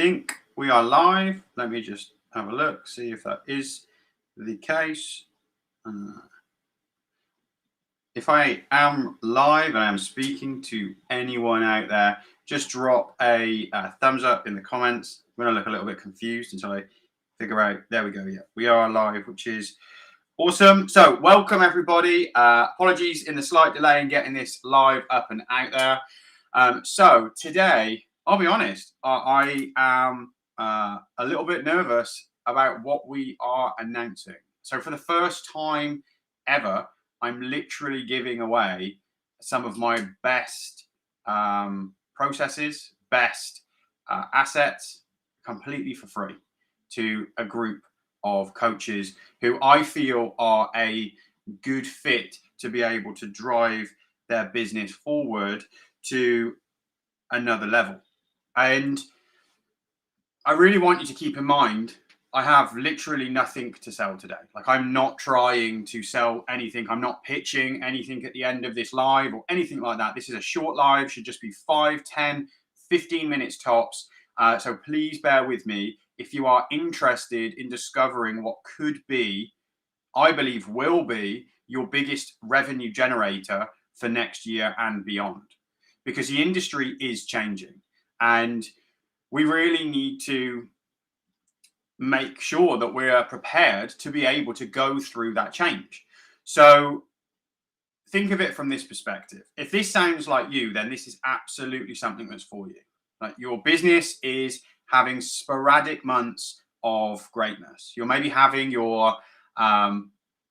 think we are live. Let me just have a look, see if that is the case. If I am live and I'm speaking to anyone out there, just drop a thumbs up in the comments. I'm going to look a little bit confused until I figure out. There we go. Yeah, we are live, which is awesome. So welcome everybody. Apologies in the slight delay in getting this live up and out there. So today, I'll be honest, I am a little bit nervous about what we are announcing. So for the first time ever, I'm literally giving away some of my best processes, best assets completely for free to a group of coaches who I feel are a good fit to be able to drive their business forward to another level. And I really want you to keep in mind, I have literally nothing to sell today. Like, I'm not trying to sell anything. I'm not pitching anything at the end of this live or anything like that. This is a short live, should just be 5, 10, 15 minutes tops. So please bear with me. If you are interested in discovering what could be, I believe will be, your biggest revenue generator for next year and beyond, because the industry is changing and we really need to make sure that we're prepared to be able to go through that change. So think of it from this perspective. If this sounds like you, then this is absolutely something that's for you. Like, your business is having sporadic months of greatness. You're maybe having your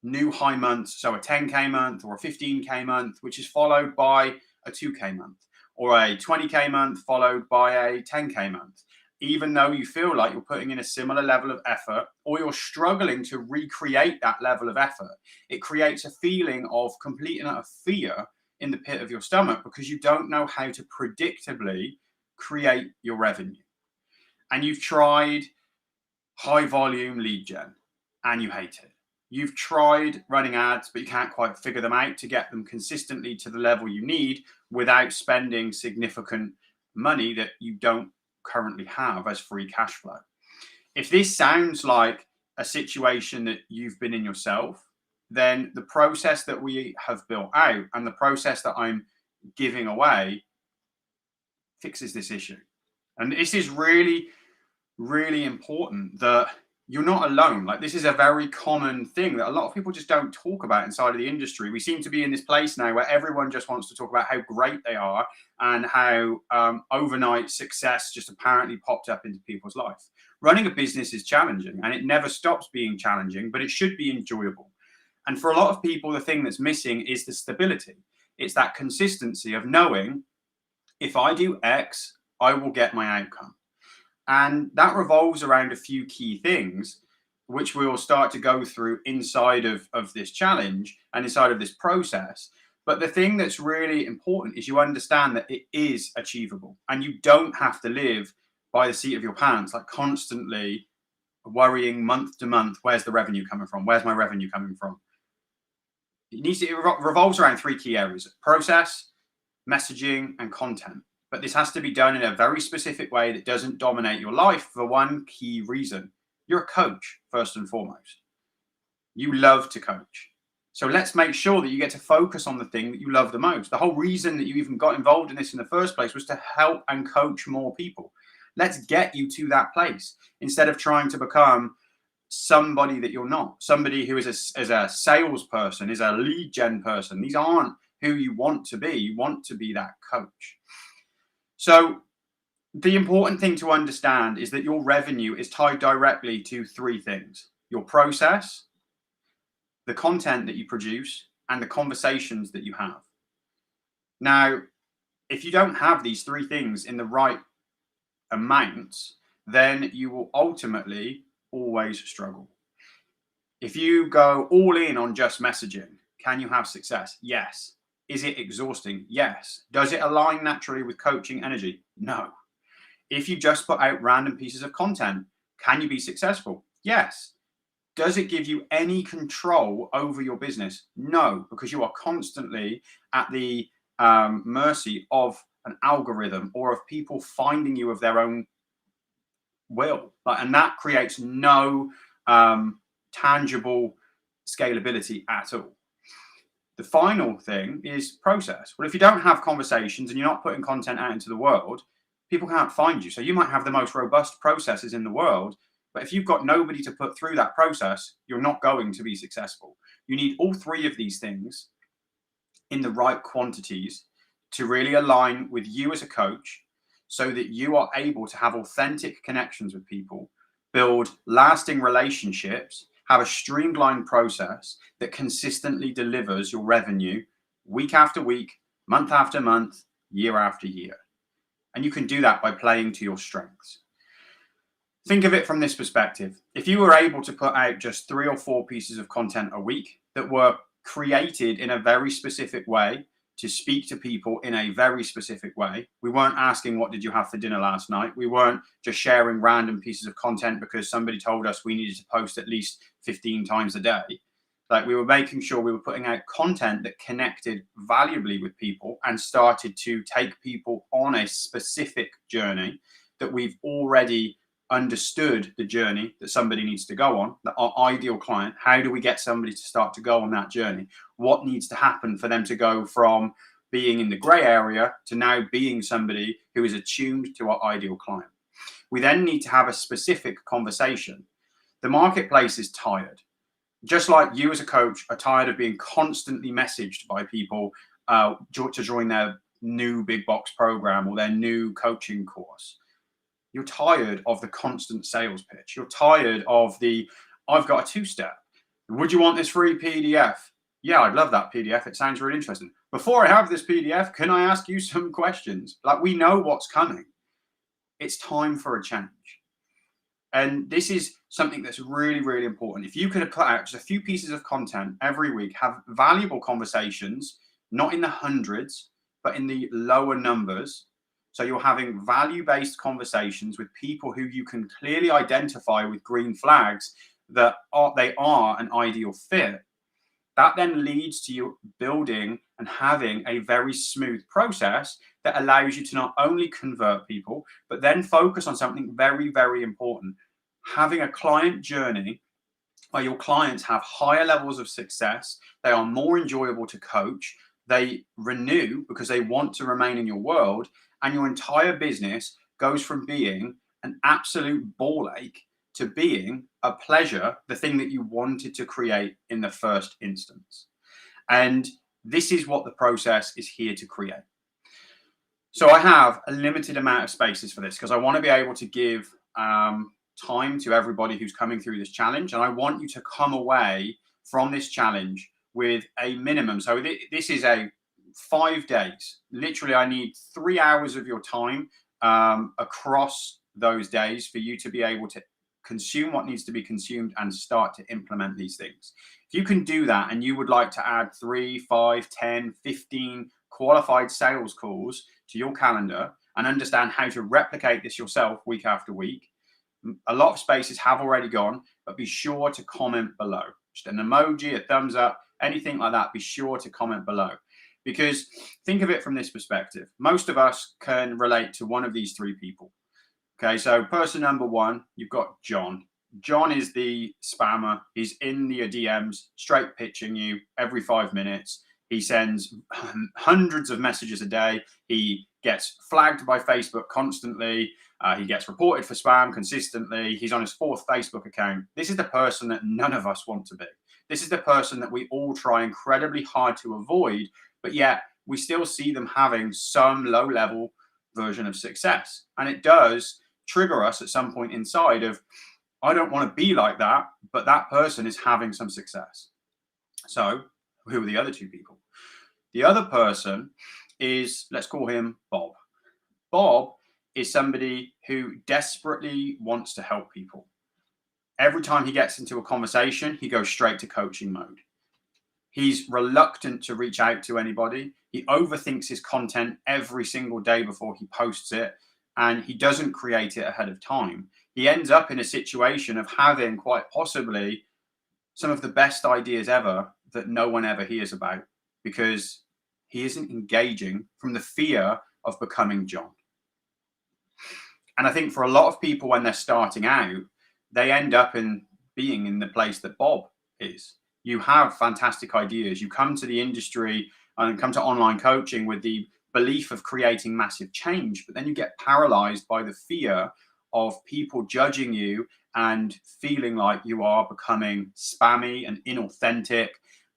new high months, so a 10K month or a 15K month, which is followed by a 2K month, or a 20K month followed by a 10K month. Even though you feel like you're putting in a similar level of effort, or you're struggling to recreate that level of effort, it creates a feeling of complete and utter fear in the pit of your stomach, because you don't know how to predictably create your revenue. And you've tried high volume lead gen and you hate it. You've tried running ads, but you can't quite figure them out to get them consistently to the level you need without spending significant money that you don't currently have as free cash flow. If this sounds like a situation that you've been in yourself, then the process that we have built out and the process that I'm giving away fixes this issue. And this is really, really important, that you're not alone. Like, this is a very common thing that a lot of people just don't talk about inside of the industry. We seem to be in this place now where everyone just wants to talk about how great they are and how overnight success just apparently popped up into people's life. Running a business is challenging, and it never stops being challenging, but it should be enjoyable. And for a lot of people, the thing that's missing is the stability. It's that consistency of knowing, if I do X, I will get my outcome. And that revolves around a few key things, which we will start to go through inside of this challenge and inside of this process. But the thing that's really important is you understand that it is achievable, and you don't have to live by the seat of your pants, like constantly worrying month to month, where's the revenue coming from? Where's my revenue coming from? It revolves around 3 key areas: process, messaging, and content. But this has to be done in a very specific way that doesn't dominate your life, for one key reason. You're a coach, first and foremost. You love to coach. So let's make sure that you get to focus on the thing that you love the most. The whole reason that you even got involved in this in the first place was to help and coach more people. Let's get you to that place, instead of trying to become somebody that you're not. Somebody who is a salesperson, is a lead gen person. These aren't who you want to be. You want to be that coach. So the important thing to understand is that your revenue is tied directly to 3 things: your process, the content that you produce, and the conversations that you have. Now, if you don't have these 3 things in the right amounts, then you will ultimately always struggle. If you go all in on just messaging, can you have success? Yes. Is it exhausting? Yes. Does it align naturally with coaching energy? No. If you just put out random pieces of content, can you be successful? Yes. Does it give you any control over your business? No, because you are constantly at the mercy of an algorithm or of people finding you of their own will. And that creates no tangible scalability at all. The final thing is process. Well, if you don't have conversations and you're not putting content out into the world, people can't find you. So you might have the most robust processes in the world, but if you've got nobody to put through that process, you're not going to be successful. You need all three of these things in the right quantities to really align with you as a coach, so that you are able to have authentic connections with people, build lasting relationships, have a streamlined process that consistently delivers your revenue week after week, month after month, year after year. And you can do that by playing to your strengths. Think of it from this perspective. If you were able to put out just 3 or 4 pieces of content a week that were created in a very specific way, to speak to people in a very specific way. We weren't asking, what did you have for dinner last night? We weren't just sharing random pieces of content because somebody told us we needed to post at least 15 times a day. Like, we were making sure we were putting out content that connected valuably with people and started to take people on a specific journey that we've already understood the journey that somebody needs to go on, that our ideal client. How do we get somebody to start to go on that journey? What needs to happen for them to go from being in the gray area to now being somebody who is attuned to our ideal client? We then need to have a specific conversation. The marketplace is tired. Just like you as a coach are tired of being constantly messaged by people to join their new big box program or their new coaching course. You're tired of the constant sales pitch. You're tired of the, I've got a 2-step. Would you want this free PDF? Yeah, I'd love that PDF. It sounds really interesting. Before I have this PDF, can I ask you some questions? Like, we know what's coming. It's time for a change. And this is something that's really, really important. If you could put out just a few pieces of content every week, have valuable conversations, not in the hundreds, but in the lower numbers. So you're having value-based conversations with people who you can clearly identify with green flags that they are an ideal fit. That then leads to you building and having a very smooth process that allows you to not only convert people, but then focus on something very, very important. Having a client journey where your clients have higher levels of success, they are more enjoyable to coach, they renew because they want to remain in your world, and your entire business goes from being an absolute ball ache to being a pleasure, the thing that you wanted to create in the first instance. And this is what the process is here to create. So I have a limited amount of spaces for this because I want to be able to give time to everybody who's coming through this challenge. And I want you to come away from this challenge with a minimum. So this is a 5 days. Literally, I need 3 hours of your time across those days for you to be able to consume what needs to be consumed and start to implement these things. If you can do that and you would like to add 3, 5, 10, 15 qualified sales calls to your calendar and understand how to replicate this yourself week after week, a lot of spaces have already gone, but be sure to comment below. Just an emoji, a thumbs up, anything like that, be sure to comment below. Because think of it from this perspective. Most of us can relate to one of these 3 people. Okay, so person number 1, you've got John. John is the spammer. He's in the DMs, straight pitching you every 5 minutes. He sends hundreds of messages a day. He gets flagged by Facebook constantly. He gets reported for spam consistently. He's on his 4th Facebook account. This is the person that none of us want to be. This is the person that we all try incredibly hard to avoid, but yet we still see them having some low-level version of success. And it does trigger us at some point inside of, I don't want to be like that, but that person is having some success. So who are the other 2 people? The other person is, let's call him Bob. Bob is somebody who desperately wants to help people. Every time he gets into a conversation, he goes straight to coaching mode. He's reluctant to reach out to anybody. He overthinks his content every single day before he posts it, and he doesn't create it ahead of time. He ends up in a situation of having quite possibly some of the best ideas ever that no one ever hears about because he isn't engaging from the fear of becoming John. And I think for a lot of people, when they're starting out, they end up being in the place that Bob is. You have fantastic ideas. You come to the industry and come to online coaching with the belief of creating massive change, but then you get paralyzed by the fear of people judging you and feeling like you are becoming spammy and inauthentic,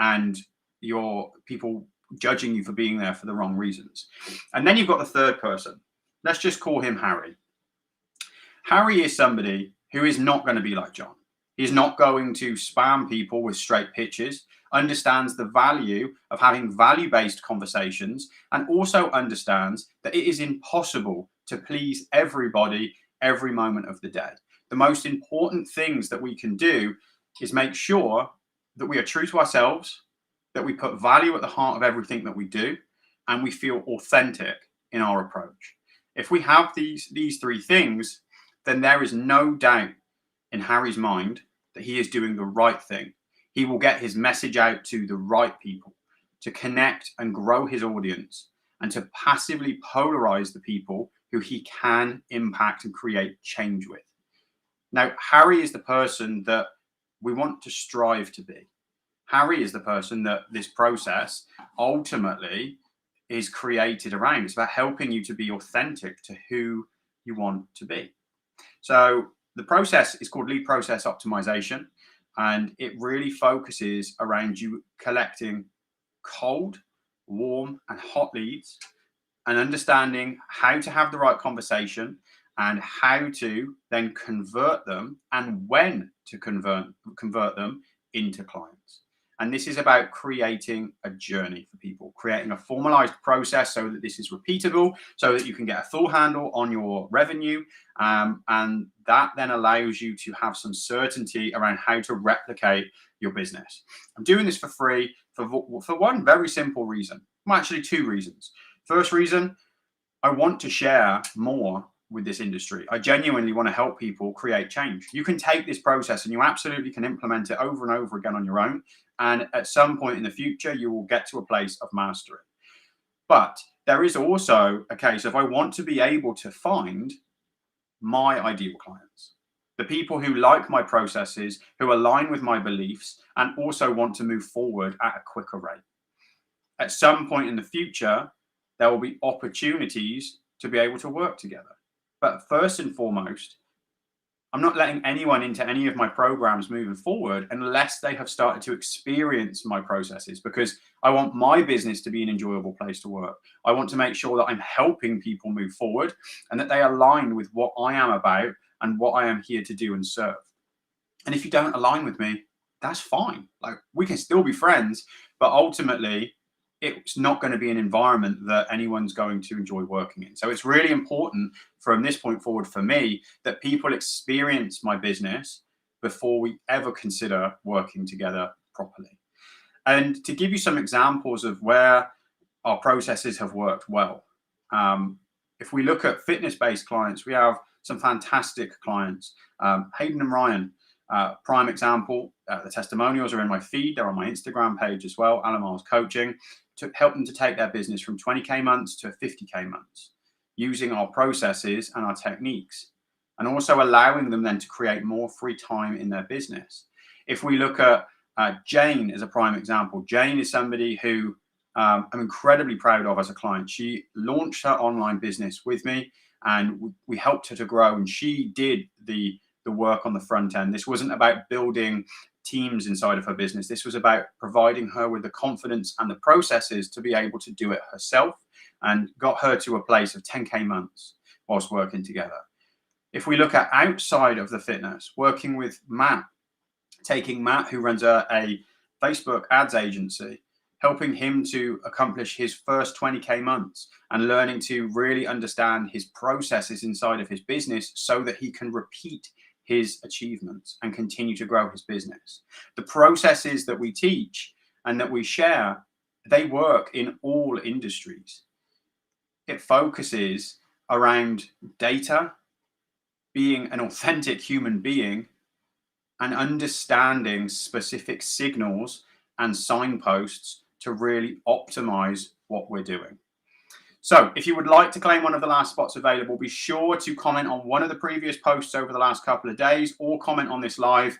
and your people judging you for being there for the wrong reasons. And then you've got the third person. Let's just call him Harry. Harry is somebody who is not going to be like John. He's not going to spam people with straight pitches, understands the value of having value-based conversations, and also understands that it is impossible to please everybody every moment of the day. The most important things that we can do is make sure that we are true to ourselves, that we put value at the heart of everything that we do, and we feel authentic in our approach. If we have these three things, then there is no doubt in Harry's mind that he is doing the right thing. He will get his message out to the right people, to connect and grow his audience, and to passively polarize the people who he can impact and create change with. Now, Harry is the person that we want to strive to be. Harry is the person that this process ultimately is created around. It's about helping you to be authentic to who you want to be. So the process is called lead process optimization, and it really focuses around you collecting cold, warm, and hot leads, and understanding how to have the right conversation and how to then convert them and when to convert them into clients. And this is about creating a journey for people, creating a formalized process so that this is repeatable, so that you can get a full handle on your revenue. And that then allows you to have some certainty around how to replicate your business. I'm doing this for free for one very simple reason. Well, actually, two reasons. First reason, I want to share more with this industry. I genuinely want to help people create change. You can take this process and you absolutely can implement it over and over again on your own. And at some point in the future, you will get to a place of mastery. But there is also a case of I want to be able to find my ideal clients, the people who like my processes, who align with my beliefs, and also want to move forward at a quicker rate. At some point in the future, there will be opportunities to be able to work together. But first and foremost, I'm not letting anyone into any of my programs moving forward unless they have started to experience my processes, because I want my business to be an enjoyable place to work. I want to make sure that I'm helping people move forward and that they align with what I am about and what I am here to do and serve. And if you don't align with me, that's fine. Like, we can still be friends, but ultimately it's not going to be an environment that anyone's going to enjoy working in. So it's really important from this point forward for me that people experience my business before we ever consider working together properly. And to give you some examples of where our processes have worked well, if we look at fitness-based clients, we have some fantastic clients. Hayden and Ryan, prime example. The testimonials are in my feed. They're on my Instagram page as well, Alan Miles Coaching, to help them to take their business from 20K months to 50K months, using our processes and our techniques, and also allowing them then to create more free time in their business. If we look at Jane as a prime example, Jane is somebody who I'm incredibly proud of as a client. She launched her online business with me, and we helped her to grow, and she did the work on the front end. This wasn't about building teams inside of her business. This was about providing her with the confidence and the processes to be able to do it herself, and got her to a place of 10K months whilst working together. If we look at outside of the fitness, working with Matt, taking Matt, who runs a Facebook ads agency, helping him to accomplish his first 20K months and learning to really understand his processes inside of his business so that he can repeat his achievements and continue to grow his business. The processes that we teach and that we share, they work in all industries. It focuses around data, being an authentic human being, and understanding specific signals and signposts to really optimize what we're doing. So if you would like to claim one of the last spots available, be sure to comment on one of the previous posts over the last couple of days, or comment on this live.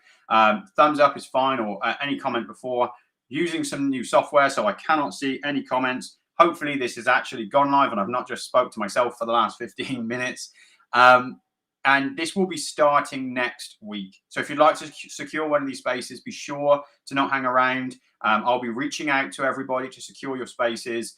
Thumbs up is fine, or any comment before. Using some new software, so I cannot see any comments. Hopefully this has actually gone live and I've not just spoke to myself for the last 15 minutes. And this will be starting next week. So if you'd like to secure one of these spaces, be sure to not hang around. I'll be reaching out to everybody to secure your spaces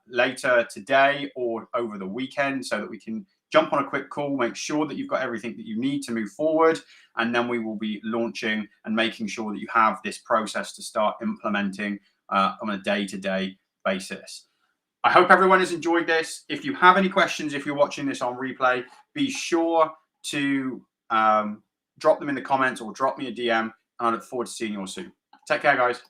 later today or over the weekend, so that we can jump on a quick call, make sure that you've got everything that you need to move forward, and then we will be launching and making sure that you have this process to start implementing on a day-to-day basis. I hope everyone has enjoyed this. If you have any questions, if you're watching this on replay, be sure to drop them in the comments or drop me a DM, and I look forward to seeing you all soon. Take care, guys.